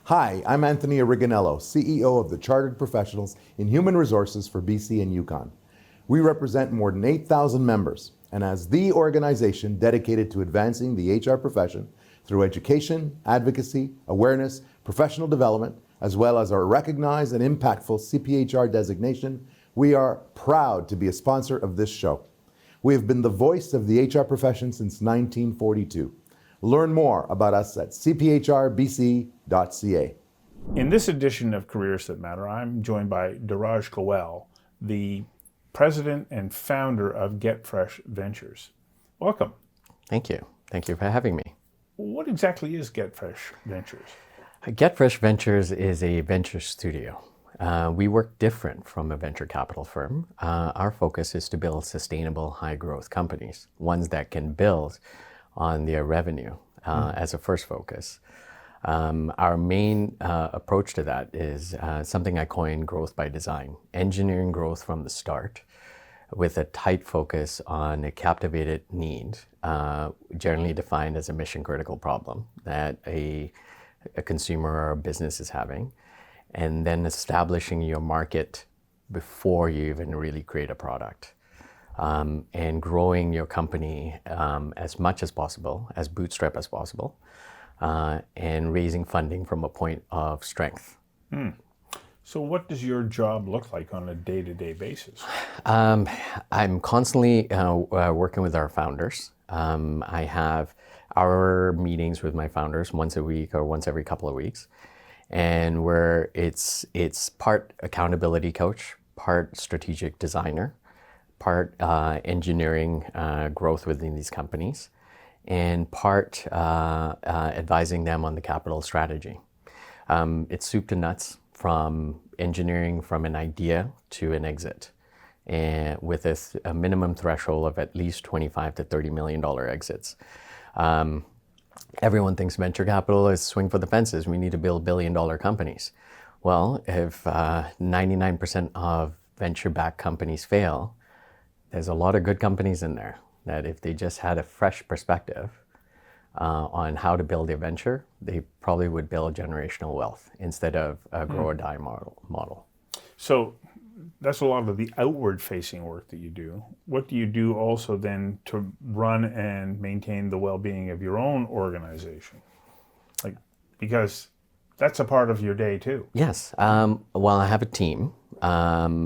Hi, I'm Anthony Originello, CEO of the Chartered Professionals in Human Resources for BC and Yukon. We represent more than 8,000 members, and as the organization dedicated to advancing the HR profession through education, advocacy, awareness, professional development, as well as our recognized and impactful CPHR designation, we are proud to be a sponsor of this show. We have been the voice of the HR profession since 1942. Learn more about us at cphrbc.ca. In this edition of Careers That Matter, I'm joined by Diraj Goel, the president and founder of GetFresh Ventures. Welcome. Thank you. Thank you for having me. What exactly is GetFresh Ventures? GetFresh Ventures is a venture studio. We work different from a venture capital firm. Our focus is to build sustainable, high-growth companies, ones that can build on their revenue as a first focus. Our main approach to that is something I coined growth by design, engineering growth from the start with a tight focus on a captivated need, generally defined as a mission-critical problem that a consumer or a business is having, and then establishing your market before you even really create a product, and growing your company as much as possible, as bootstrap as possible, and raising funding from a point of strength. So what does your job look like on a day-to-day basis? I'm constantly working with our founders. I have our meetings with my founders once a week or once every couple of weeks, and where it's part accountability coach, part strategic designer, part engineering growth within these companies, and part advising them on the capital strategy. It's soup to nuts, from engineering from an idea to an exit, and with a minimum threshold of at least $25 to $30 million exits. Everyone thinks venture capital is swing for the fences. We need to build billion-dollar companies. Well, if 99% of venture-backed companies fail, there's a lot of good companies in there that if they just had a fresh perspective on how to build their venture, they probably would build generational wealth instead of a grow or die model. So that's a lot of the outward-facing work that you do. What do you do also then to run and maintain the well-being of your own organization? Because that's a part of your day too. Yes. Well, I have a team. I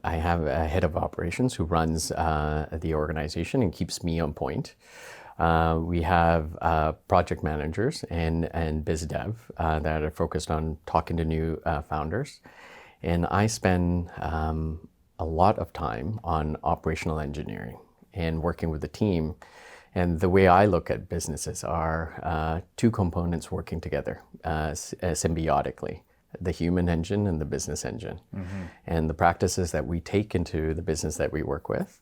have a head of operations who runs the organization and keeps me on point. We have project managers and biz dev that are focused on talking to new founders. And I spend a lot of time on operational engineering and working with the team. And the way I look at businesses are two components working together symbiotically, the human engine and the business engine. And the practices that we take into the business that we work with,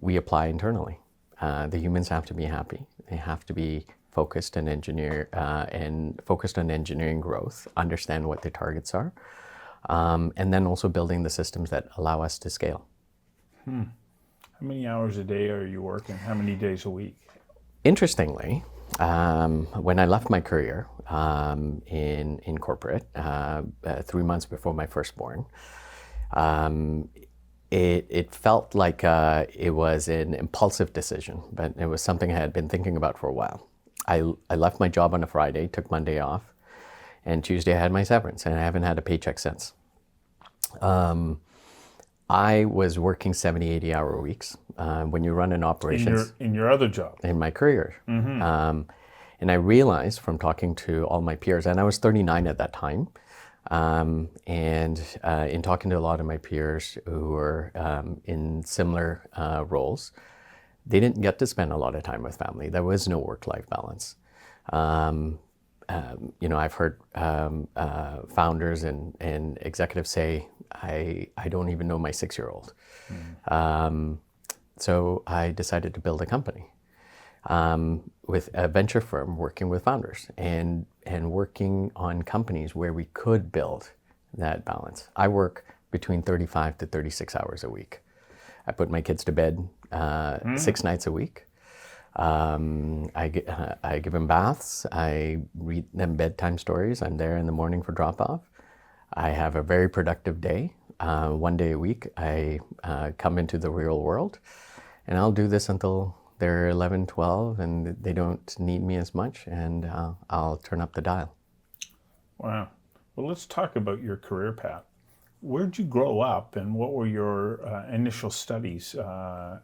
we apply internally. The humans have to be happy. They have to be focused on engineering growth, understand what their targets are, and then also building the systems that allow us to scale. How many hours a day are you working? How many days a week? Interestingly, when I left my career in corporate 3 months before my firstborn, it felt like it was an impulsive decision, but it was something I had been thinking about for a while. I left my job on a Friday, took Monday off, and Tuesday I had my severance, and I haven't had a paycheck since. I was working 70, 80-hour weeks. When you run an operations... In your other job? In my career. And I realized from talking to all my peers, and I was 39 at that time, and in talking to a lot of my peers who were in similar roles, they didn't get to spend a lot of time with family. There was no work-life balance. I've heard founders and executives say, I don't even know my 6-year-old. So I decided to build a company with a venture firm working with founders and working on companies where we could build that balance. I work between 35 to 36 hours a week. I put my kids to bed 6 nights a week. I give them baths. I read them bedtime stories. I'm there in the morning for drop-off. I have a very productive day. 1 day a week, I come into the real world, and I'll do this until they're 11, 12, and they don't need me as much, and I'll turn up the dial. Wow. Well, let's talk about your career path. Where'd you grow up, and what were your initial studies, I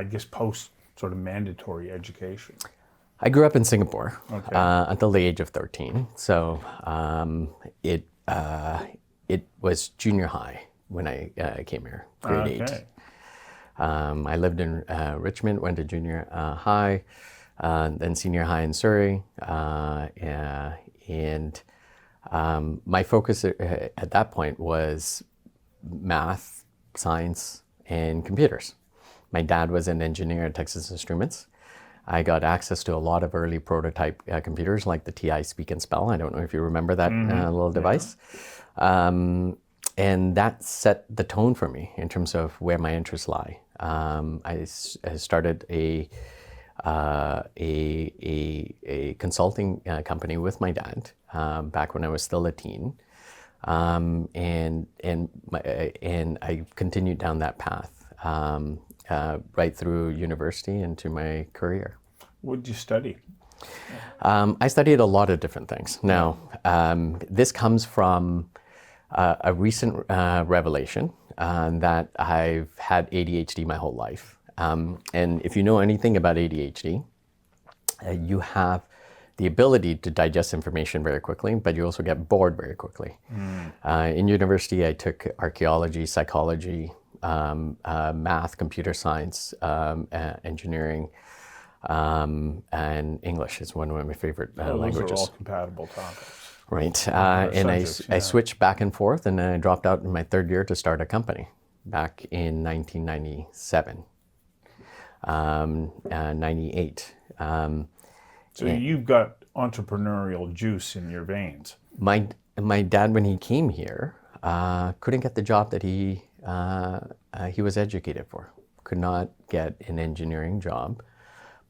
guess, post sort of mandatory education? I grew up in Singapore Okay. Until the age of 13. So it was junior high when I came here, grade 8. I lived in Richmond, went to junior high, then senior high in Surrey, and my focus at that point was math, science, and computers. My dad was an engineer at Texas Instruments. I got access to a lot of early prototype computers like the TI Speak and Spell. I don't know if you remember that little device. And that set the tone for me in terms of where my interests lie. I started a consulting company with my dad back when I was still a teen, and I continued down that path right through university into my career. What did you study? I studied a lot of different things. Now, this comes from a recent revelation that I've had ADHD my whole life. And if you know anything about ADHD, you have the ability to digest information very quickly, but you also get bored very quickly. In university, I took archaeology, psychology, math, computer science, engineering, and English is one of my favorite languages. Those are all compatible topics. Right. And I switched back and forth, and I dropped out in my third year to start a company back in 1997, 98. So you've got entrepreneurial juice in your veins. My dad, when he came here, couldn't get the job that he was educated for. Could not get an engineering job,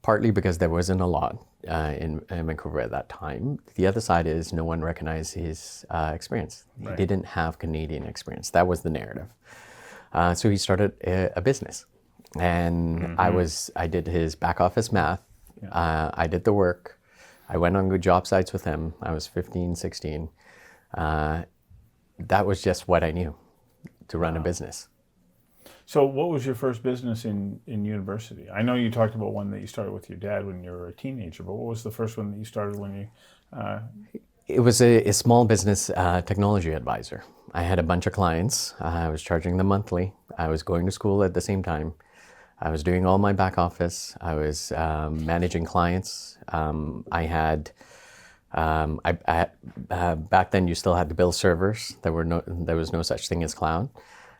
partly because there wasn't a lot in Vancouver at that time. The other side is no one recognized his experience. Right. He didn't have Canadian experience. That was the narrative. So he started a business, and I did his back office math. I did the work. I went on good job sites with him. I was 15, 16. That was just what I knew, to run a business. So what was your first business in university? I know you talked about one that you started with your dad when you were a teenager, but what was the first one that you started when you... It was a small business technology advisor. I had a bunch of clients. I was charging them monthly. I was going to school at the same time. I was doing all my back office. I was managing clients. Back then you still had to build servers. There was no such thing as cloud.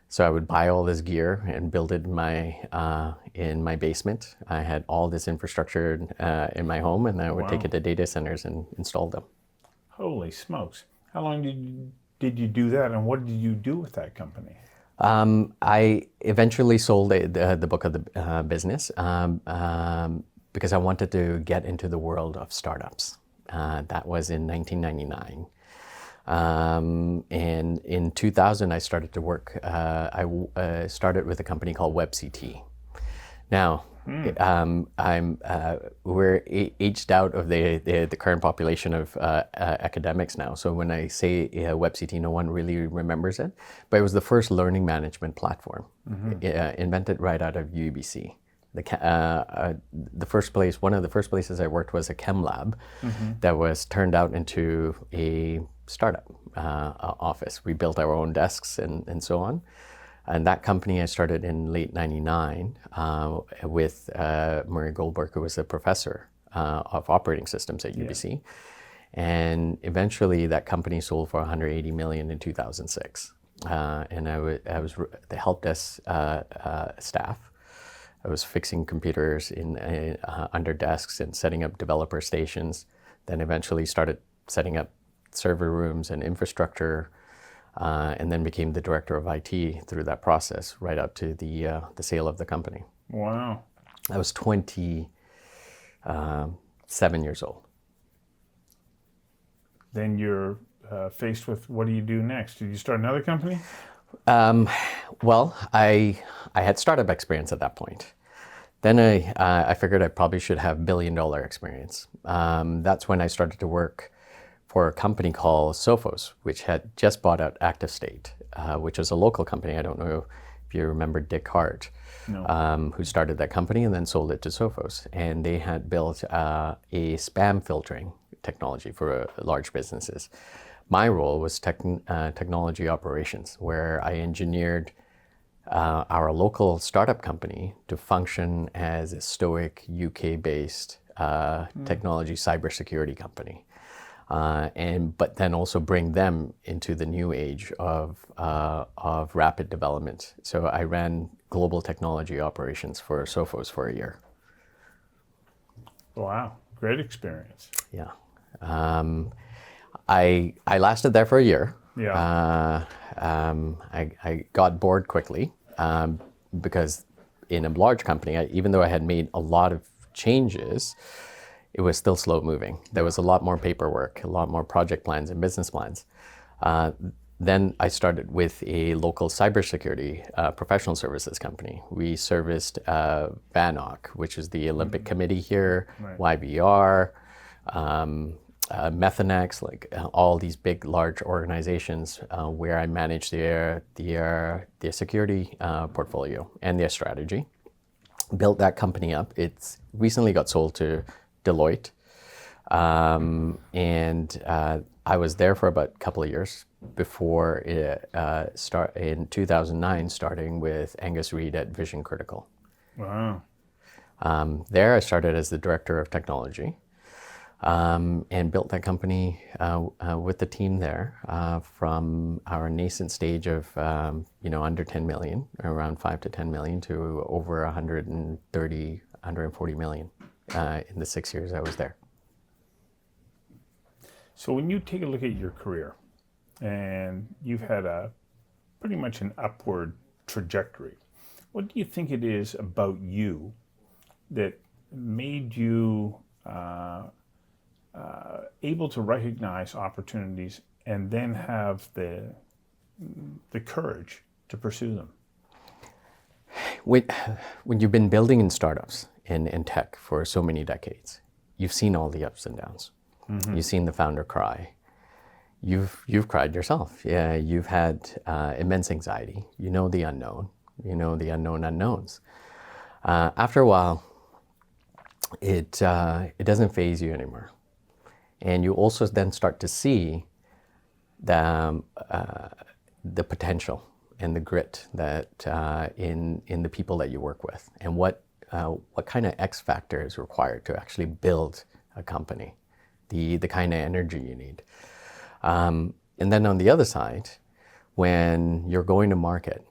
So I would buy all this gear and build it in my basement. I had all this infrastructure in my home, and I would take it to data centers and install them. Holy smokes. How long did you do that, and what did you do with that company? I eventually sold the book of the business because I wanted to get into the world of startups. That was in 1999. And in 2000, I started to work. I started with a company called WebCT. Now, we're aged out of the current population of academics now. So when I say WebCT, no one really remembers it. But it was the first learning management platform, invented right out of UBC. One of the first places I worked was a chem lab that was turned out into a startup office. We built our own desks and so on. And that company I started in late 99 with Murray Goldberg, who was a professor of operating systems at UBC. And eventually that company sold for $180 million in 2006. And I was the help desk staff. I was fixing computers under desks and setting up developer stations. Then eventually started setting up server rooms and infrastructure, and then became the director of IT through that process, right up to the sale of the company. Wow. I was 20 7 years old. Then you're faced with, what do you do next? Did you start another company? Well, I had startup experience at that point. Then I figured I probably should have billion-dollar experience. That's when I started to work for a company called Sophos, which had just bought out Active State, which was a local company. I don't know if you remember Dick Hart, who started that company and then sold it to Sophos. And they had built a spam filtering technology for large businesses. My role was technology operations, where I engineered our local startup company to function as a stoic UK-based technology cybersecurity company, but then also bring them into the new age of rapid development. So I ran global technology operations for Sophos for a year. Wow, great experience. Yeah. I lasted there for a year. Yeah. I got bored quickly because in a large company, even though I had made a lot of changes, it was still slow moving. There was a lot more paperwork, a lot more project plans and business plans. Then I started with a local cybersecurity professional services company. We serviced VANOC, which is the Olympic Committee here, Right. YBR, Methanex, like all these big, large organizations where I manage their security portfolio and their strategy. Built that company up. It's recently got sold to Deloitte, and I was there for about a couple of years before in 2009, starting with Angus Reid at Vision Critical. Wow. There I started as the director of technology. And built that company with the team there from our nascent stage of under 10 million, around 5 to 10 million, to over 130, 140 million in the 6 years I was there. So when you take a look at your career, and you've had pretty much an upward trajectory, what do you think it is about you that made you able to recognize opportunities and then have the courage to pursue them? When you've been building in startups in tech for so many decades, you've seen all the ups and downs. Mm-hmm. You've seen the founder cry. You've cried yourself. Yeah, you've had immense anxiety. You know the unknown. You know the unknown unknowns. After a while, it doesn't faze you anymore. And you also then start to see the potential and the grit that in the people that you work with, and what kind of X factor is required to actually build a company, the kind of energy you need. And then on the other side, when you're going to market,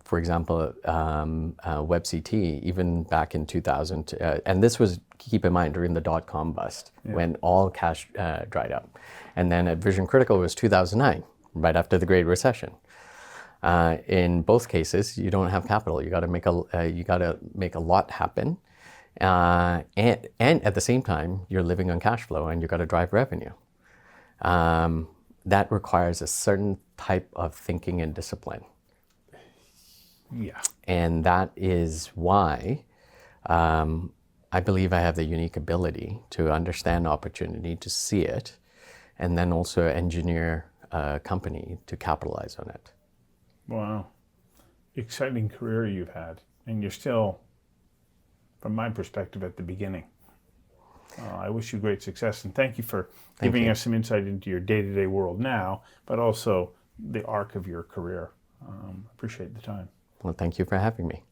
for example, WebCT, even back in 2000, and this was, keep in mind, during the dot-com bust, when all cash dried up. And then at Vision Critical was 2009, right after the Great Recession. In both cases, you don't have capital. You got to make a lot happen, and at the same time, you're living on cash flow, and you got to drive revenue. That requires a certain type of thinking and discipline. Yeah. And that is why I believe I have the unique ability to understand opportunity, to see it, and then also engineer a company to capitalize on it. Wow. Exciting career you've had. And you're still, from my perspective, at the beginning. I wish you great success, and thank you for giving us some insight into your day-to-day world now, but also the arc of your career. Appreciate the time. Well, thank you for having me.